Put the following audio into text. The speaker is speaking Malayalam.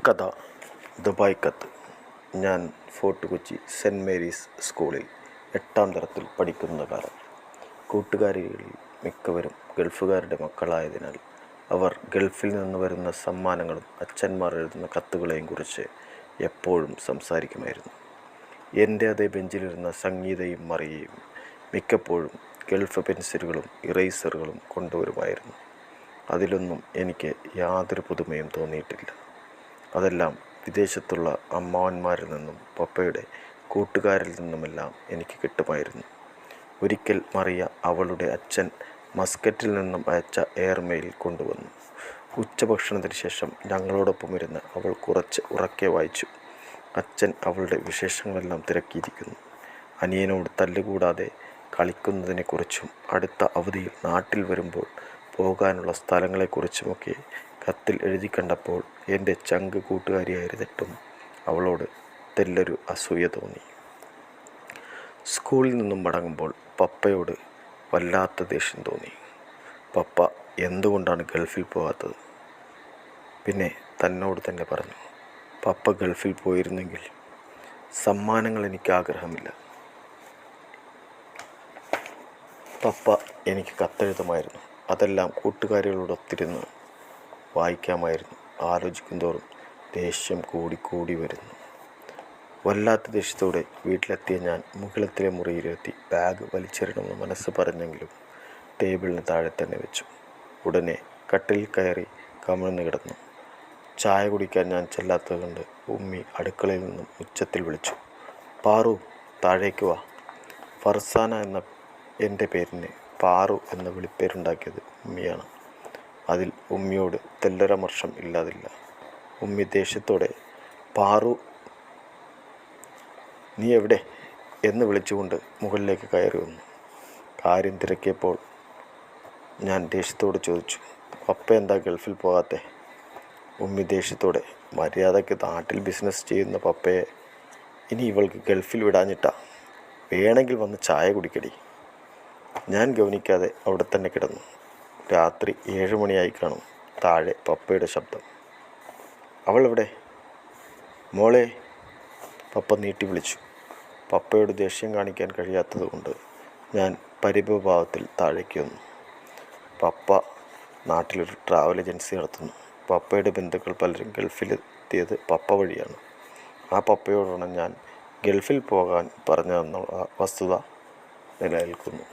കഥ ദുബായ് കത്ത്. ഞാൻ ഫോർട്ട് കൊച്ചി സെൻറ്റ് മേരീസ് സ്കൂളിൽ 8ാം തരത്തിൽ പഠിക്കുന്ന കാലം. കൂട്ടുകാരികളിൽ മിക്കവരും ഗൾഫുകാരുടെ മക്കളായതിനാൽ അവർ ഗൾഫിൽ നിന്ന് വരുന്ന സമ്മാനങ്ങളും അച്ഛന്മാർ എഴുതുന്ന കത്തുകളെയും കുറിച്ച് എപ്പോഴും സംസാരിക്കുമായിരുന്നു. എൻ്റെ അതേ ബെഞ്ചിലിരുന്ന സംഗീതയും മറിയയും മിക്കപ്പോഴും ഗൾഫ് പെൻസിലുകളും ഇറേസറുകളും കൊണ്ടുവരുമായിരുന്നു. അതിലൊന്നും എനിക്ക് യാതൊരു പുതുമയും തോന്നിയിട്ടില്ല. അതെല്ലാം വിദേശത്തുള്ള അമ്മാവന്മാരിൽ നിന്നും പപ്പയുടെ കൂട്ടുകാരിൽ നിന്നുമെല്ലാം എനിക്ക് കിട്ടുമായിരുന്നു. ഒരിക്കൽ മറിയ അവളുടെ അച്ഛൻ മസ്കറ്റിൽ നിന്നും അയച്ച എയർമെയിൽ കൊണ്ടുവന്നു. ഉച്ചഭക്ഷണത്തിന് ശേഷം ഞങ്ങളോടൊപ്പം ഇരുന്ന് അവൾ കുറച്ച് ഉറക്കെ വായിച്ചു. അച്ഛൻ അവളുടെ വിശേഷങ്ങളെല്ലാം തിരക്കിയിരിക്കുന്നു. അനിയനോട് തല്ലുകൂടാതെ കളിക്കുന്നതിനെക്കുറിച്ചും അടുത്ത അവധിയിൽ നാട്ടിൽ വരുമ്പോൾ പോകാനുള്ള സ്ഥലങ്ങളെക്കുറിച്ചുമൊക്കെ കത്തിൽ എഴുതി കണ്ടപ്പോൾ എൻ്റെ ചങ്ക് കൂട്ടുകാരിയായിരുന്നിട്ടും അവളോട് തെല്ലൊരു അസൂയ തോന്നി. സ്കൂളിൽ നിന്നും മടങ്ങുമ്പോൾ പപ്പയോട് വല്ലാത്ത ദേഷ്യം തോന്നി. പപ്പ എന്തുകൊണ്ടാണ് ഗൾഫിൽ പോകാത്തത്? പിന്നെ തന്നോട് തന്നെ പറഞ്ഞു, പപ്പ ഗൾഫിൽ പോയിരുന്നെങ്കിൽ സമ്മാനങ്ങൾ എനിക്ക് ആഗ്രഹമില്ല. പപ്പ എനിക്ക് കത്തെഴുതുമായിരുന്നു. അതെല്ലാം കൂട്ടുകാരികളോടൊത്തിരുന്ന് വായിക്കാമായിരുന്നു. ആലോചിക്കുന്തോറും ദേഷ്യം കൂടി വരുന്നു. വല്ലാത്ത ദേഷ്യത്തോടെ വീട്ടിലെത്തിയ ഞാൻ മുകളിലത്തെ മുറിയിലെത്തി ബാഗ് വലിച്ചെറിയണമെന്ന് മനസ്സ് പറഞ്ഞെങ്കിലും ടേബിളിന് താഴെ തന്നെ വെച്ചു. ഉടനെ കട്ടിലിൽ കയറി കമിഴ്ന്ന് കിടന്നു. ചായ കുടിക്കാൻ ഞാൻ ചെല്ലാത്തത് കൊണ്ട് ഉമ്മി അടുക്കളയിൽ നിന്നും ഉച്ചത്തിൽ വിളിച്ചു, പാറു താഴേക്ക് വാ. ഫർസാന എന്ന എൻ്റെ പേരിന് പാറു എന്ന വിളിപ്പേരുണ്ടാക്കിയത് ഉമ്മിയാണ്. അതിൽ ഉമ്മിയോട് തെല്ലൊരമർഷം ഇല്ലാതില്ല. ഉമ്മി ദേഷ്യത്തോടെ പാറു നീ എവിടെ എന്ന് വിളിച്ചുകൊണ്ട് മുകളിലേക്ക് കയറി വന്നു. കാര്യം തിരക്കിയപ്പോൾ ഞാൻ ദേഷ്യത്തോട് ചോദിച്ചു, പപ്പ എന്താ ഗൾഫിൽ പോകാത്തെ? ഉമ്മി ദേഷ്യത്തോടെ, മര്യാദയ്ക്ക് നാട്ടിൽ ബിസിനസ് ചെയ്യുന്ന പപ്പയെ ഇനി ഇവൾക്ക് ഗൾഫിൽ വിടാഞ്ഞിട്ടാ, വേണമെങ്കിൽ വന്ന് ചായ കുടിക്കടി. ഞാൻ ഗൗനിക്കാതെ അവിടെ തന്നെ കിടന്നു. രാത്രി 7 മണിയായി കാണും. താഴെ പപ്പയുടെ ശബ്ദം. അവൾ എവിടെ? മോളെ, പപ്പ നീട്ടി വിളിച്ചു. പപ്പയോട് ദേഷ്യം കാണിക്കാൻ കഴിയാത്തത് കൊണ്ട് ഞാൻ പരിഭവഭാവത്തിൽ താഴേക്ക് വന്നു. പപ്പ നാട്ടിലൊരു ട്രാവൽ ഏജൻസി നടത്തുന്നു. പപ്പയുടെ ബന്ധുക്കൾ പലരും ഗൾഫിലെത്തിയത് പപ്പ വഴിയാണ്. ആ പപ്പയോടാണ് ഞാൻ ഗൾഫിൽ പോകാൻ പറഞ്ഞതെന്നുള്ള വസ്തുത നിലനിൽക്കുന്നു.